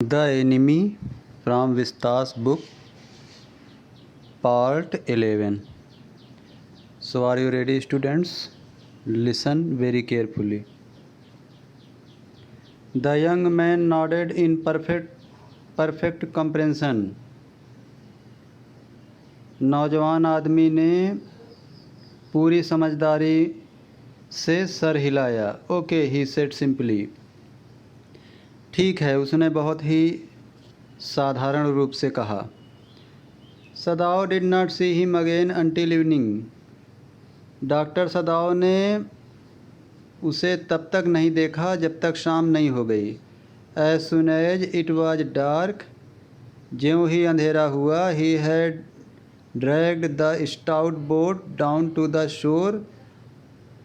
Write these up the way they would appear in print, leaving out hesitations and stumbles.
The Enemy from Vista's book, Part 11. So, are you ready, students? Listen very carefully. The young man nodded in perfect comprehension. नौजवान आदमी ने पूरी समझदारी से sir हिलाया. Okay, he said simply. ठीक है, उसने बहुत ही साधारण रूप से कहा. Sadao did not see him again until evening. Doctor Sadao ने उसे तब तक नहीं देखा जब तक शाम नहीं हो गई. As soon as it was dark, ज्यों ही अंधेरा हुआ, he had dragged the stout boat down to the shore.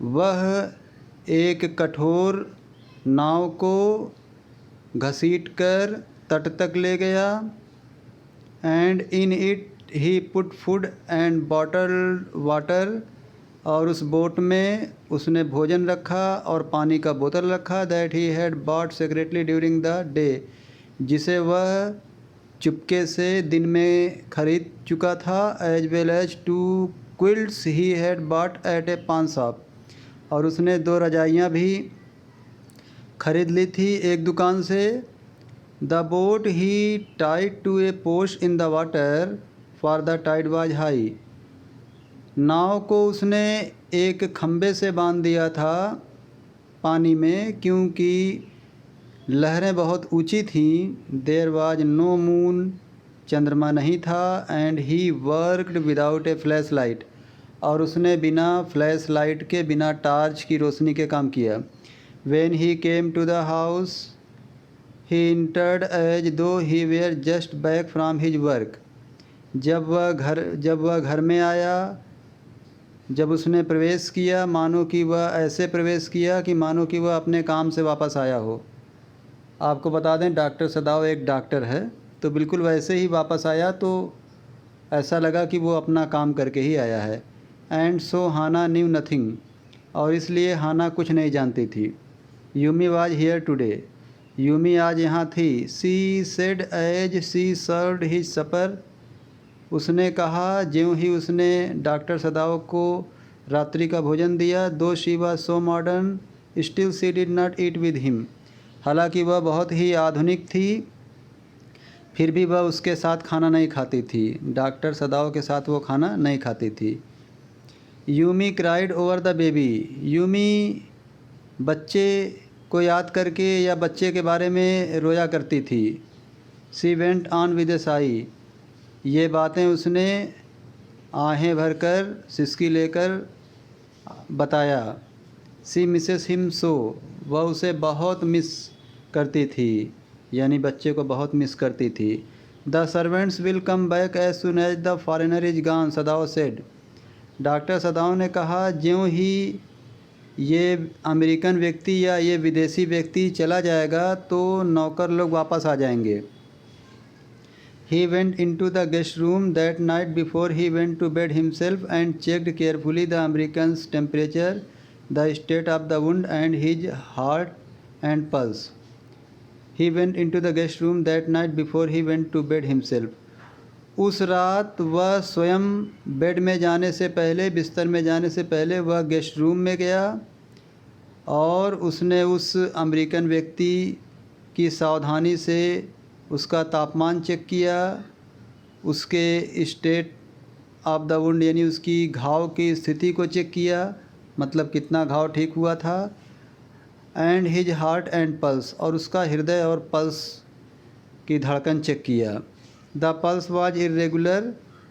वह एक कठोर नाव को घसीटकर तट तक ले गया. And in it he put food and bottled water. और उस बोट में उसने भोजन रखा और पानी का बोतल रखा. That he had bought secretly during the day, जिसे वह चुपके से दिन में खरीद चुका था. As well as 2 quilts he had bought at a paan shop. और उसने 2 रजाइयाँ भी खरीद ली थी एक दुकान से. The boat he tied to a post in the water, for the tide was high. नाव को उसने एक खम्भे से बांध दिया था पानी में, क्योंकि लहरें बहुत ऊंची थीं. देयर वाज नो मून, चंद्रमा नहीं था. And he worked without A flash light. और उसने बिना फ्लैश लाइट के, बिना टार्च की रोशनी के काम किया. When he came to the house, he entered as though he were just back from his work. जब वह घर में आया, जब उसने प्रवेश किया, मानो कि वह ऐसे प्रवेश किया कि मानो कि वह अपने काम से वापस आया हो. आपको बता दें, डॉक्टर सदाओ एक डॉक्टर है, तो बिल्कुल वैसे ही वापस आया, तो ऐसा लगा कि वो अपना काम करके ही आया है. And so Hana knew nothing. और इसलिए हाना कुछ नहीं जानती थी. Yumi was here today. Yumi आज यहाँ थी. She said as she served his supper. उसने कहा ज्यों ही उसने डॉक्टर सदाओ को रात्रि का भोजन दिया. Though she was so modern, still she did not eat with him. हालांकि वह बहुत ही आधुनिक थी, फिर भी वह उसके साथ खाना नहीं खाती थी. डॉक्टर सदाओ के साथ वो खाना नहीं खाती थी. Yumi cried over the baby. Yumi बच्चे को याद करके या बच्चे के बारे में रोया करती थी. सी वेंट ऑन विद ए साई. ये बातें उसने आहें भरकर, सिसकी लेकर बताया. सी मिसेस हिम सो. वह उसे बहुत मिस करती थी, यानी बच्चे को बहुत मिस करती थी. The servants will come back as soon as the foreigner is gone, Sadao said. Doctor Sadao ने कहा ज्यों ही ये अमेरिकन व्यक्ति या ये विदेशी व्यक्ति चला जाएगा तो नौकर लोग वापस आ जाएंगे. He went into the guest room that night before he went to bed himself and checked carefully the American's temperature, the state of the wound and his heart and pulse. He went into the guest room that night before he went to bed himself. उस रात वह स्वयं bed में जाने से पहले, बिस्तर में जाने से पहले वह गेस्ट रूम में गया और उसने उस अमेरिकन व्यक्ति की सावधानी से उसका तापमान चेक किया, उसके स्टेट ऑफ द वुंड यानी उसकी घाव की स्थिति को चेक किया, मतलब कितना घाव ठीक हुआ था. And his heart and pulse. और उसका हृदय और पल्स की धड़कन चेक किया. The pulse was irregular.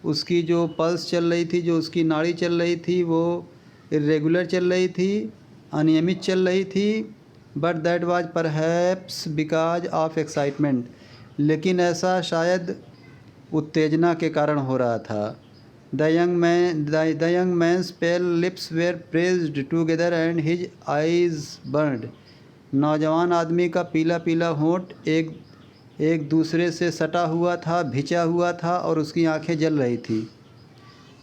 उसकी जो पल्स चल रही थी, जो उसकी नाड़ी चल रही थी, वो इरेगुलर चल रही थी, अनियमित चल रही थी. But that was perhaps because of excitement. लेकिन ऐसा शायद उत्तेजना के कारण हो रहा था. The young man's pale lips were pressed together and his eyes burned. नौजवान आदमी का पीला पीला होंठ एक दूसरे से सटा हुआ था, भिंचा हुआ था और उसकी आंखें जल रही थी.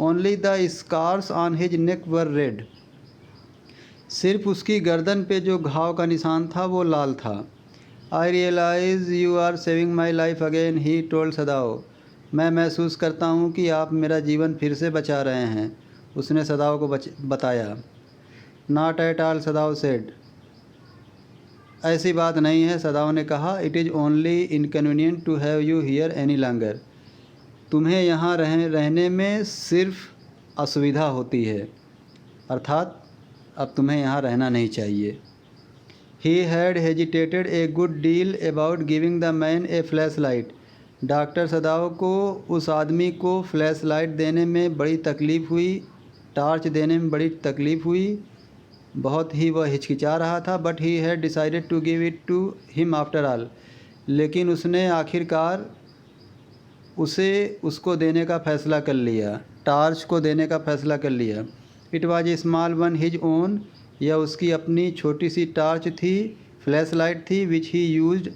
Only the scars on his neck were red. सिर्फ उसकी गर्दन पे जो घाव का निशान था वो लाल था. I realise you are saving my life again, he told Sadao. मैं महसूस करता हूँ कि आप मेरा जीवन फिर से बचा रहे हैं, उसने सदाओ को बताया। Not at all, Sadao said. ऐसी बात नहीं है, सदाओ ने कहा। It is only inconvenient to have you here any longer. तुम्हें यहाँ रहने में सिर्फ असुविधा होती है, अर्थात अब तुम्हें यहाँ रहना नहीं चाहिए। He had hesitated A good deal about giving the man A flash light. Doctor सदाओ को उस आदमी को फ्लैश लाइट देने में बड़ी तकलीफ़ हुई, टॉर्च देने में बड़ी तकलीफ़ हुई। बहुत ही वह हिचकिचा रहा था। But he had decided to give it to him after all. लेकिन उसने आखिरकार उसको देने का फ़ैसला कर लिया, टॉर्च को देने का फ़ैसला कर लिया। It was a small one his own. यह उसकी अपनी छोटी सी टॉर्च थी, फ्लैश लाइट थी, which he used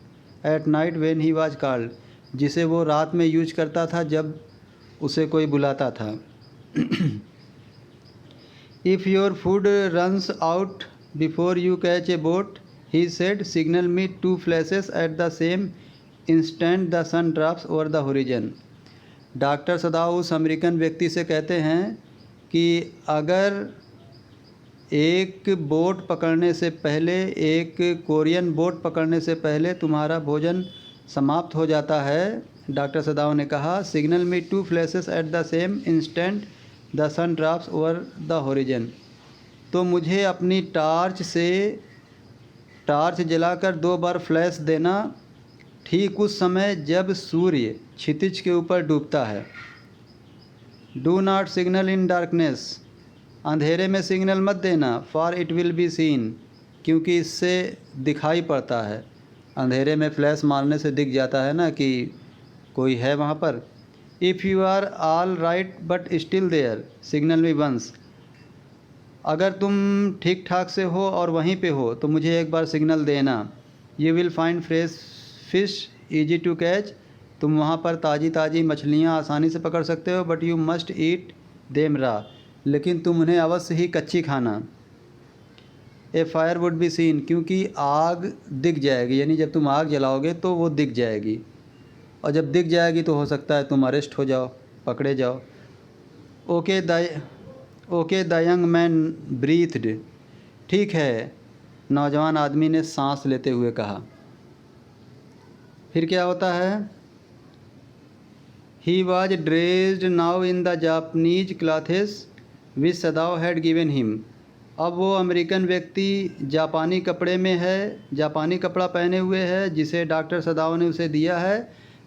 at night when he was called, जिसे वो रात में यूज करता था जब उसे कोई बुलाता था। If your food runs out before you catch a boat, he said, signal me 2 flashes at the same instant the sun drops over the horizon. Doctor Sadao उस अमेरिकन व्यक्ति से कहते हैं कि अगर एक बोट पकड़ने से पहले, एक कोरियन बोट पकड़ने से पहले तुम्हारा भोजन समाप्त हो जाता है, डॉक्टर सदाओ ने कहा, signal me 2 flashes at the same instant the sun drops over the horizon, तो मुझे अपनी टॉर्च जलाकर 2 बार फ्लैश देना, ठीक उस समय जब सूर्य क्षितिज के ऊपर डूबता है। Do not signal in darkness, अंधेरे में सिग्नल मत देना, for it will be seen, क्योंकि इससे दिखाई पड़ता है। अंधेरे में फ्लैश मारने से दिख जाता है ना कि कोई है वहाँ पर। If you are all right but still there, signal me once, अगर तुम ठीक ठाक से हो और वहीं पे हो तो मुझे एक बार सिग्नल देना। You will find fresh fish easy to catch, तुम वहाँ पर ताज़ी ताज़ी मछलियाँ आसानी से पकड़ सकते हो। But you must eat them रा, लेकिन तुम उन्हें अवश्य ही कच्ची खाना। ए फायर वुड बी सीन, क्योंकि आग दिख जाएगी, यानी जब तुम आग जलाओगे तो वो दिख जाएगी, और जब दिख जाएगी तो हो सकता है तुम अरेस्ट हो जाओ, पकड़े जाओ। ओके द यंग मैन ब्रीथड, ठीक है, नौजवान आदमी ने सांस लेते हुए कहा। फिर क्या होता है? He was dressed now in the Japanese clothes which Sadao had given him, अब वो अमेरिकन व्यक्ति जापानी कपड़े में है, जापानी कपड़ा पहने हुए है जिसे डॉक्टर सदाओ ने उसे दिया है।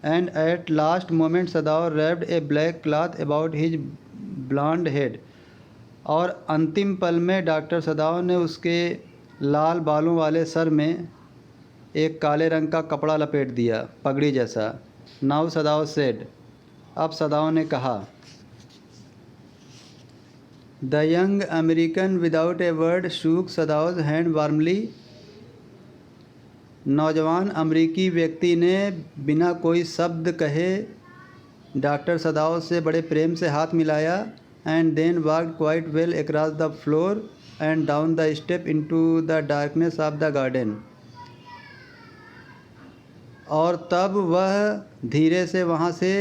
And at last moment Sadao wrapped a black cloth about his blond head, और अंतिम पल में डॉक्टर सदाओ ने उसके लाल बालों वाले सर में एक काले रंग का कपड़ा लपेट दिया, पगड़ी जैसा। नाउ सदाओ सेड, अब सदाओ ने कहा। The young American without a word shook Sadao's hand warmly, नौजवान अमेरिकी व्यक्ति ने बिना कोई शब्द कहे डॉक्टर सदाओ से बड़े प्रेम से हाथ मिलाया। And then walked quite well across the floor and down the step into the darkness of the garden, और तब वह धीरे से वहाँ से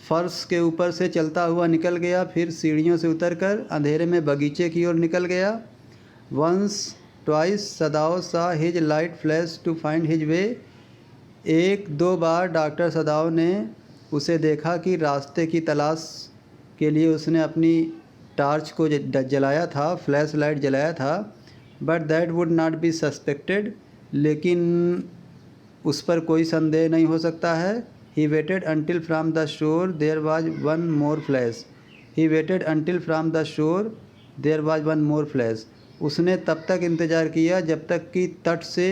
फर्श के ऊपर से चलता हुआ निकल गया, फिर सीढ़ियों से उतरकर अंधेरे में बगीचे की ओर निकल गया। Once twice Sadao saw his light flash to find his way, 1-2 बार डॉक्टर सदाओ ने उसे देखा कि रास्ते की तलाश के लिए उसने अपनी टॉर्च को जलाया था, फ्लैश लाइट जलाया था। But that would not be suspected, लेकिन उस पर कोई संदेह नहीं हो सकता है। He waited until from the shore there was one more flash. He waited until from the shore there was one more flash. उसने तब तक इंतज़ार किया जब तक कि तट से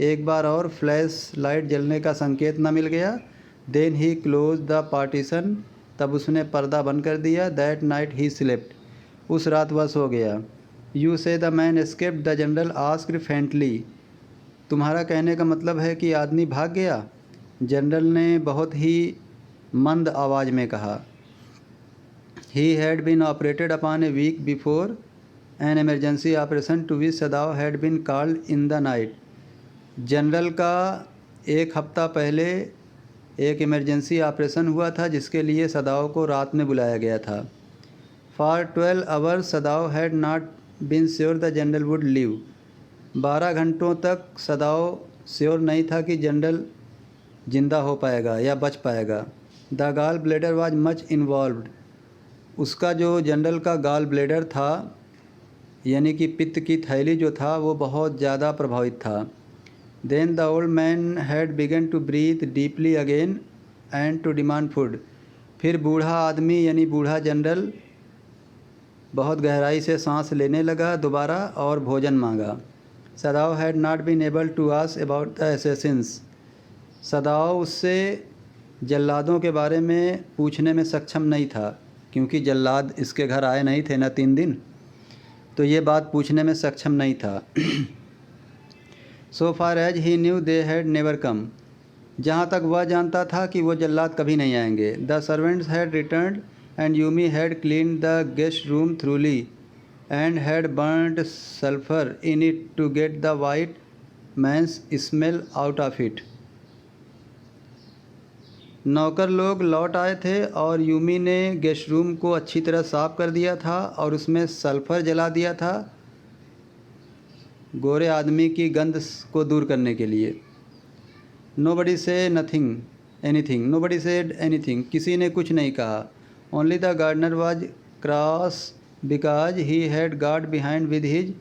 एक बार और फ्लैश लाइट जलने का संकेत न मिल गया। Then he closed the partition. तब उसने पर्दा बंद कर दिया। That night he slept. उस रात वह सो गया। You say the man escaped, the general asked faintly. तुम्हारा कहने का मतलब है कि आदमी भाग गया? जनरल ने बहुत ही मंद आवाज़ में कहा। He had been operated upon a week before an emergency operation to which Sadao had been called in the night. General का 1 हफ्ता पहले एक इमरजेंसी ऑपरेशन हुआ था जिसके लिए सदाओ को रात में बुलाया गया था। For 12 hours Sadao had not been sure the general would live. 12 घंटों तक सदाओ श्योर नहीं था कि जनरल जिंदा हो पाएगा या बच पाएगा। The gall bladder was much involved. उसका जो जनरल का गॉल ब्लेडर था यानी कि पित्त की थैली जो था वो बहुत ज़्यादा प्रभावित था। Then the old man had begun to breathe deeply again and to demand food. फिर बूढ़ा आदमी यानी बूढ़ा जनरल बहुत गहराई से सांस लेने लगा दोबारा और भोजन मांगा। Sadao had not been able to ask about the assassins. Sadao उससे जल्लादों के बारे में पूछने में सक्षम नहीं था क्योंकि जल्लाद इसके घर आए नहीं थे ना 3 दिन, तो ये बात पूछने में सक्षम नहीं था। So far as he knew they had never come. जहाँ तक वह जानता था कि वो जल्लाद कभी नहीं आएंगे। The servants had returned and Yumi had cleaned the guest room thoroughly and had burned sulphur in it to get the white man's smell out of it. नौकर लोग लौट आए थे और यूमी ने गेस्ट रूम को अच्छी तरह साफ़ कर दिया था और उसमें सल्फ़र जला दिया था गोरे आदमी की गंध को दूर करने के लिए। Nobody said nothing anything, nobody said anything, किसी ने कुछ नहीं कहा। Only the gardener was cross because he had got behind with his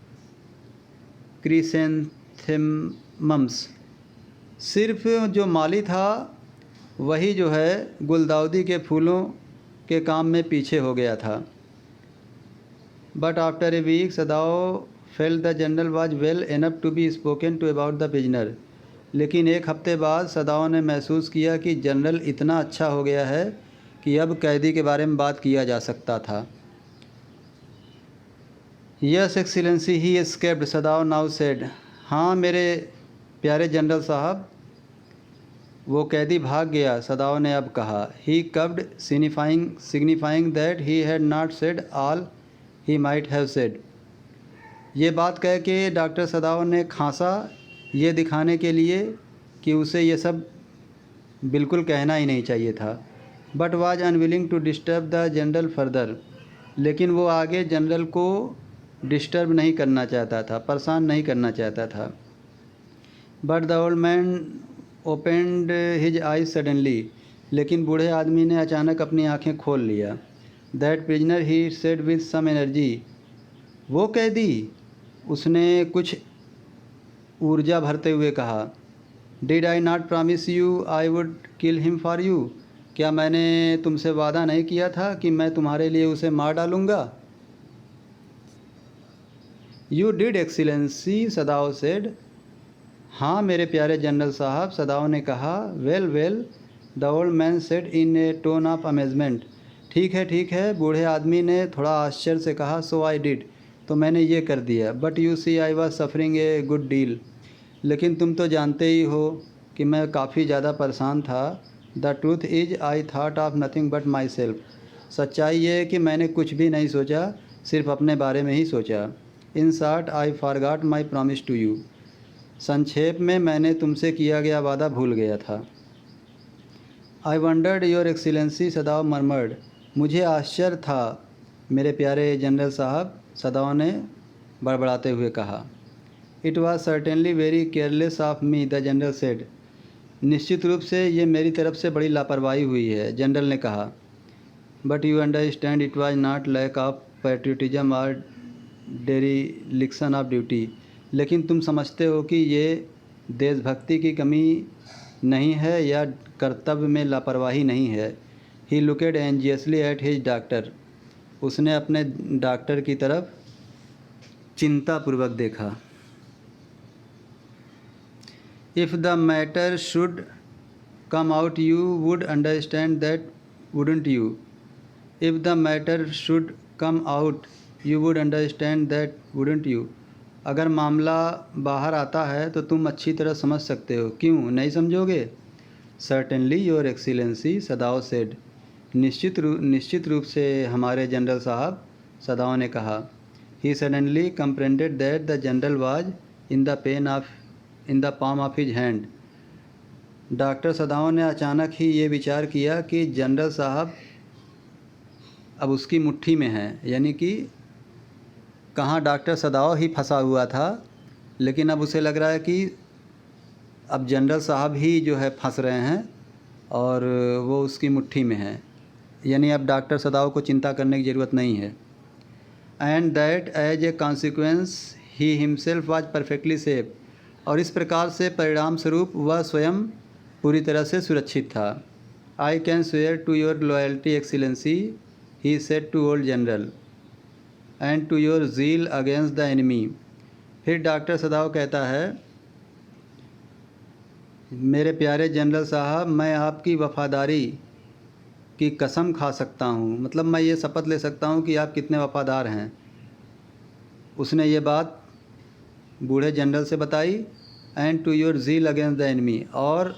chrysanthemums. सिर्फ जो माली था वही जो है गुलदाउदी के फूलों के काम में पीछे हो गया था। But after a week Sadao felt the general was well enough to be spoken to about the prisoner. लेकिन 1 हफ्ते बाद सदाओ ने महसूस किया कि जनरल इतना अच्छा हो गया है कि अब कैदी के बारे में बात किया जा सकता था। यस एक्सीलेंसी ही एस्केप्ड, सदाओ नाउ सेड। हाँ मेरे प्यारे जनरल साहब, वो कैदी भाग गया, सदाओ ने अब कहा। He coughed signifying that he had not said all he might have said. ये बात कह के डॉक्टर सदाओ ने खांसा, ये दिखाने के लिए कि उसे ये सब बिल्कुल कहना ही नहीं चाहिए था। But was unwilling to disturb the general further. लेकिन वो आगे जनरल को डिस्टर्ब नहीं करना चाहता था, परेशान नहीं करना चाहता था। But the old man opened his eyes suddenly. लेकिन बूढ़े आदमी ने अचानक अपनी आंखें खोल लिया। That prisoner he said with some energy. वो कैदी, उसने कुछ ऊर्जा भरते हुए कहा। Did I not promise you I would kill him for you. क्या मैंने तुमसे वादा नहीं किया था कि मैं तुम्हारे लिए उसे मार डालूँगा। You did excellency, Sadao said. हाँ मेरे प्यारे जनरल साहब, सदाओ ने कहा। Well well, the old man said in A tone of amazement. ठीक है, बूढ़े आदमी ने थोड़ा आश्चर्य से कहा। सो आई डिड, तो मैंने ये कर दिया। But you see I was suffering a good deal. लेकिन तुम तो जानते ही हो कि मैं काफ़ी ज़्यादा परेशान था। The truth is I thought of nothing but my self. सच्चाई ये है कि मैंने कुछ भी नहीं सोचा, सिर्फ अपने बारे में ही सोचा। In short I forgot my promise to you. संक्षेप में मैंने तुमसे किया गया वादा भूल गया था। आई wandered your excellency, Sadao murmured. मुझे आश्चर्य था मेरे प्यारे जनरल साहब, सदाओ ने बड़बड़ाते हुए कहा। It was certainly very careless of me, the general said. निश्चित रूप से ये मेरी तरफ से बड़ी लापरवाही हुई है, जनरल ने कहा। But you understand it was not lack of patriotism और डेरिलिक्शन ऑफ ड्यूटी। लेकिन तुम समझते हो कि ये देशभक्ति की कमी नहीं है या कर्तव्य में लापरवाही नहीं है। ही लुकेड एंजियसली एट हिज डॉक्टर। उसने अपने डॉक्टर की तरफ चिंतापूर्वक देखा। If the matter should come out you would understand that, wouldn't you. If the matter should come out you would understand that, wouldn't you. अगर मामला बाहर आता है तो तुम अच्छी तरह समझ सकते हो, क्यों नहीं समझोगे। Certainly your excellency, Sadao said. निश्चित रूप से हमारे जनरल साहब, सदाओ ने कहा। He suddenly comprehended that the general was in the palm of his hand. Doctor Sadao ने अचानक ही ये विचार किया कि जनरल साहब अब उसकी मुट्ठी में हैं, यानी कि कहाँ डॉक्टर सदाओ ही फंसा हुआ था, लेकिन अब उसे लग रहा है कि अब जनरल साहब ही जो है फंस रहे हैं और वो उसकी मुट्ठी में है, यानी अब डॉक्टर सदाओ को चिंता करने की ज़रूरत नहीं है। And that as a consequence he himself was perfectly safe, और इस प्रकार से परिणाम स्वरूप वह स्वयं पूरी तरह से सुरक्षित था। I can swear to your loyalty excellency, he said to old general, and to your zeal against the enemy. फिर डॉक्टर सदाओ कहता है, मेरे प्यारे जनरल साहब, मैं आपकी वफ़ादारी की कसम खा सकता हूँ, मतलब मैं ये शपथ ले सकता हूँ कि आप कितने वफ़ादार हैं। उसने ये बात बूढ़े जनरल से बताई। And to your zeal against the enemy, और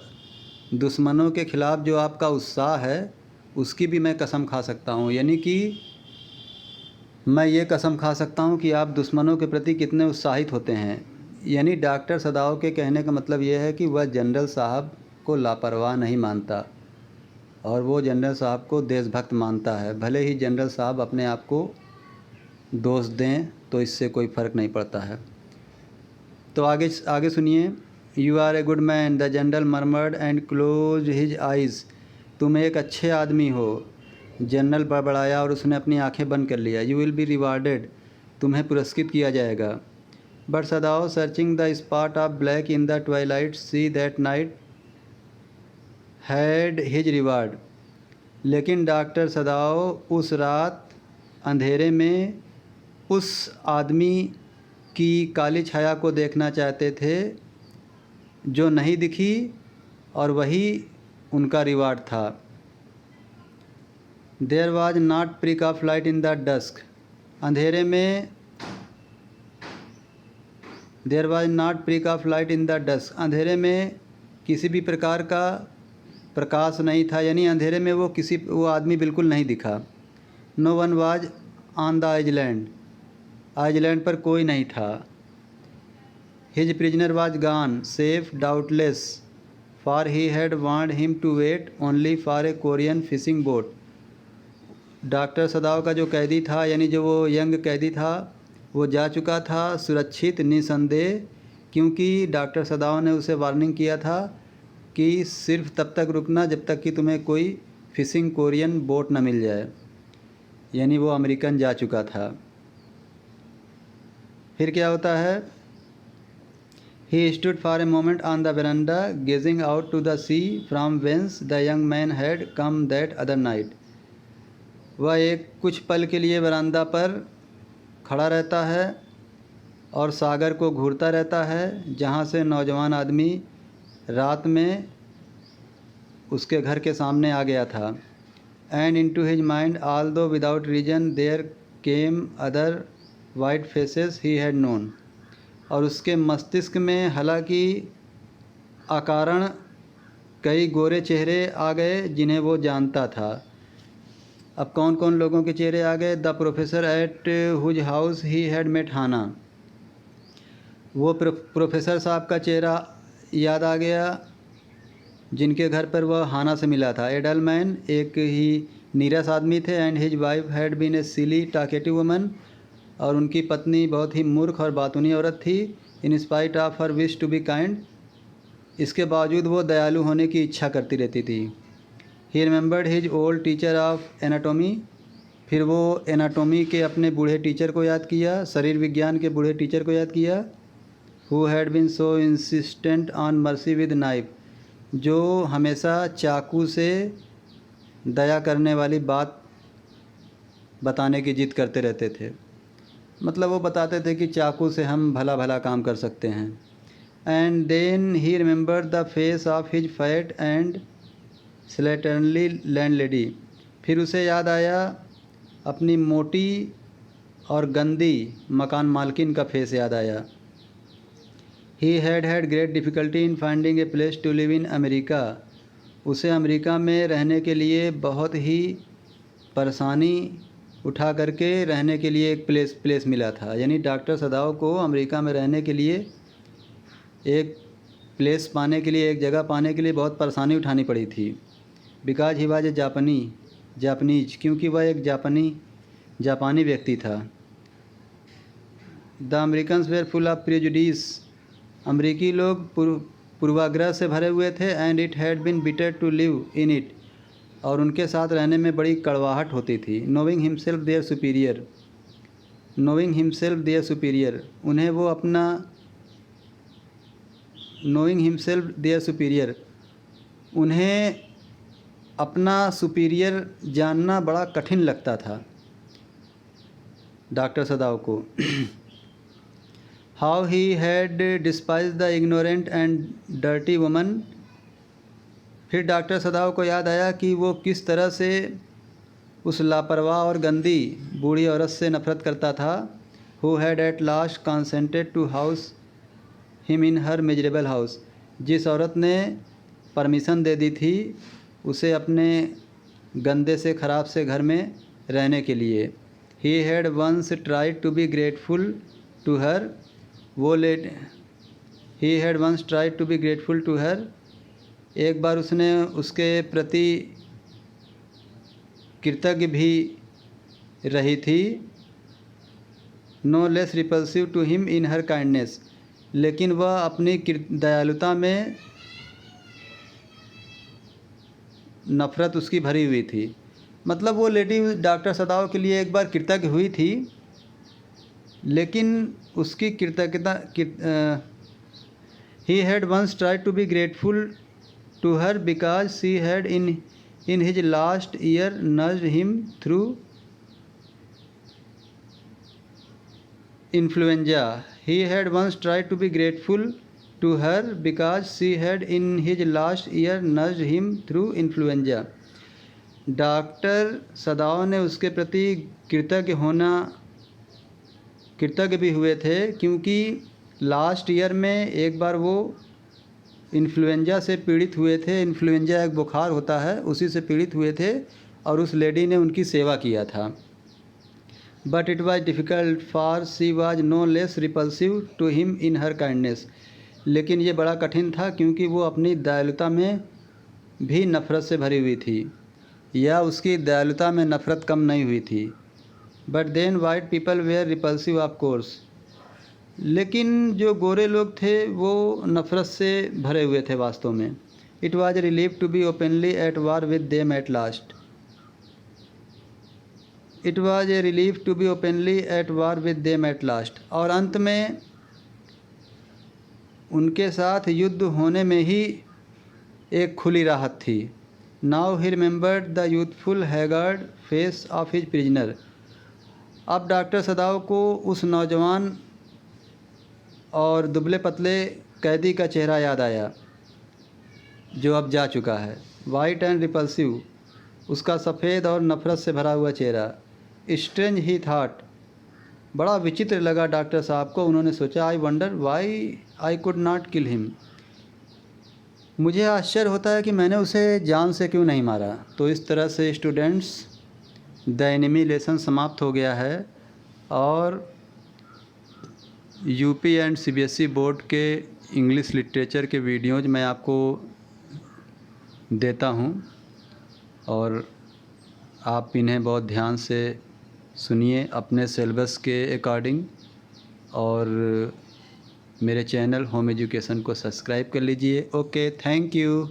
दुश्मनों के ख़िलाफ़ जो आपका उत्साह है उसकी भी मैं कसम खा सकता हूँ, यानी कि मैं ये कसम खा सकता हूँ कि आप दुश्मनों के प्रति कितने उत्साहित होते हैं। यानी डॉक्टर सदाओ के कहने का मतलब ये है कि वह जनरल साहब को लापरवाह नहीं मानता और वो जनरल साहब को देशभक्त मानता है। भले ही जनरल साहब अपने आप को दोष दें तो इससे कोई फ़र्क नहीं पड़ता है। तो आगे सुनिए। You are a good man, the general murmured and close his eyes. तुम एक अच्छे आदमी हो, जनरल बड़बड़ाया और उसने अपनी आंखें बंद कर लिया। यू विल बी रिवार्डेड, तुम्हें पुरस्कृत किया जाएगा। But Sadao searching the spot of black in the Twilight see that night had his reward. लेकिन डॉक्टर सदाओ उस रात अंधेरे में उस आदमी की काली छाया को देखना चाहते थे जो नहीं दिखी, और वही उनका रिवार्ड था। There was not prick of light in the dusk, अंधेरे में there was not prick of light in the dusk, अंधेरे में किसी भी प्रकार का प्रकाश नहीं था, यानी अंधेरे में वो आदमी बिल्कुल नहीं दिखा। No one was on the island, island पर कोई नहीं था। His prisoner was gone safe doubtless, for he had want him to wait only for a Korean fishing boat. Doctor Sadao का जो कैदी था, यानी जो वो यंग कैदी था, वो जा चुका था सुरक्षित निसंदेह, क्योंकि डॉक्टर सदाओ ने उसे वार्निंग किया था कि सिर्फ तब तक रुकना जब तक कि तुम्हें कोई फिशिंग कोरियन बोट न मिल जाए, यानी वो अमेरिकन जा चुका था। फिर क्या होता है। He stood for a moment on the veranda gazing out to the sea from whence the young man had come that other night. वह एक कुछ पल के लिए वरांदा पर खड़ा रहता है और सागर को घूरता रहता है जहाँ से नौजवान आदमी रात में उसके घर के सामने आ गया था। And into his mind although without reason there came other white faces he had known, और उसके मस्तिष्क में हालांकि अकारण कई गोरे चेहरे आ गए जिन्हें वो जानता था। अब कौन कौन लोगों के चेहरे आ गए। The professor at whose house he had met Hana, वो प्रोफेसर साहब का चेहरा याद आ गया जिनके घर पर वह हाना से मिला था। ए डल मैन, एक ही नीरस आदमी थे। And his wife had been a silly talkative woman, और उनकी पत्नी बहुत ही मूर्ख और बातूनी औरत थी। In spite of her wish to be kind, इसके बावजूद वो दयालु होने की इच्छा करती रहती थी। ही remembered his old teacher of anatomy, फिर वो एनाटॉमी के अपने बूढ़े टीचर को याद किया, शरीर विज्ञान के बूढ़े टीचर को याद किया। Who had been so insistent on mercy with knife, जो हमेशा चाकू से दया करने वाली बात बताने की जिद करते रहते थे। मतलब वो बताते थे कि चाकू से हम भला भला काम कर सकते हैं। And then he remembered the face of his fat and slatternly landlady, फिर उसे याद आया अपनी मोटी और गंदी मकान मालकिन का फेस याद आया। He had great difficulty in finding a place to live in America, उसे अमेरिका में रहने के लिए बहुत ही परेशानी उठा करके रहने के लिए एक प्लेस मिला था। यानी डॉक्टर सदाओ को अमेरिका में रहने के लिए एक प्लेस पाने के लिए, एक जगह पाने के लिए बहुत परेशानी उठानी पड़ी थी। Because he was a Japanese, क्योंकि वह एक जापानी व्यक्ति था। The Americans were full of prejudice, अमरीकी लोग पूर्वाग्रह से भरे हुए थे। And it had been bitter to live in it, और उनके साथ रहने में बड़ी कड़वाहट होती थी। नोइंग हिमसेल्फ देयर सुपीरियर, उन्हें वो अपना उन्हें अपना सुपीरियर जानना बड़ा कठिन लगता था डॉक्टर सदाव को। How he had despise the ignorant and dirty woman, फिर डॉक्टर सदाव को याद आया कि वो किस तरह से उस लापरवाह और गंदी बूढ़ी औरत से नफरत करता था। Who had at last consented to house him in her miserable house, जिस औरत ने परमिशन दे दी थी उसे अपने गंदे से ख़राब से घर में रहने के लिए। He had once tried to be grateful to her, एक बार उसने उसके प्रति कृतज्ञ भी रही थी। No less repulsive to him in her kindness, लेकिन वह अपनी दयालुता में नफ़रत उसकी भरी हुई थी। मतलब वो लेडी डॉक्टर सदाव के लिए एक बार कृतज्ञ हुई थी, लेकिन उसकी कृतज्ञता he had once tried to be grateful to her because she had in his last year nursed him through influenza. He had once tried to be grateful to her because she had in his last year nursed him through influenza. Doctor सदाव ने उसके प्रति कृतज्ञ भी हुए थे, क्योंकि last year में एक बार वो इन्फ्लुएंजा से पीड़ित हुए थे। इन्फ्लुएंजा एक बुखार होता है, उसी से पीड़ित हुए थे और उस लेडी ने उनकी सेवा किया था। But it was difficult for she was no less repulsive to him in her kindness, लेकिन ये बड़ा कठिन था क्योंकि वो अपनी दयालुता में भी नफ़रत से भरी हुई थी, या उसकी दयालुता में नफ़रत कम नहीं हुई थी। But then white people were repulsive of course, लेकिन जो गोरे लोग थे वो नफ़रत से भरे हुए थे वास्तव में। It was a relief to be openly at war with them at last, और अंत में उनके साथ युद्ध होने में ही एक खुली राहत थी। Now he remembered the youthful haggard face of his prisoner, अब डॉक्टर सदाव को उस नौजवान और दुबले पतले कैदी का चेहरा याद आया जो अब जा चुका है। वाइट एंड रिपल्सिव, उसका सफ़ेद और नफ़रत से भरा हुआ चेहरा। स्ट्रेंज ही थाट, बड़ा विचित्र लगा डॉक्टर साहब को। उन्होंने सोचा, I wonder why I could not kill him, मुझे आश्चर्य होता है कि मैंने उसे जान से क्यों नहीं मारा। तो इस तरह से स्टूडेंट्स द एनिमी लेसन समाप्त हो गया है, और यूपी एंड सीबीएसई बोर्ड के इंग्लिश लिटरेचर के वीडियोज़ मैं आपको देता हूँ, और आप इन्हें बहुत ध्यान से सुनिए अपने सिलेबस के अकॉर्डिंग, और मेरे चैनल होम एजुकेशन को सब्सक्राइब कर लीजिए। Okay, thank you.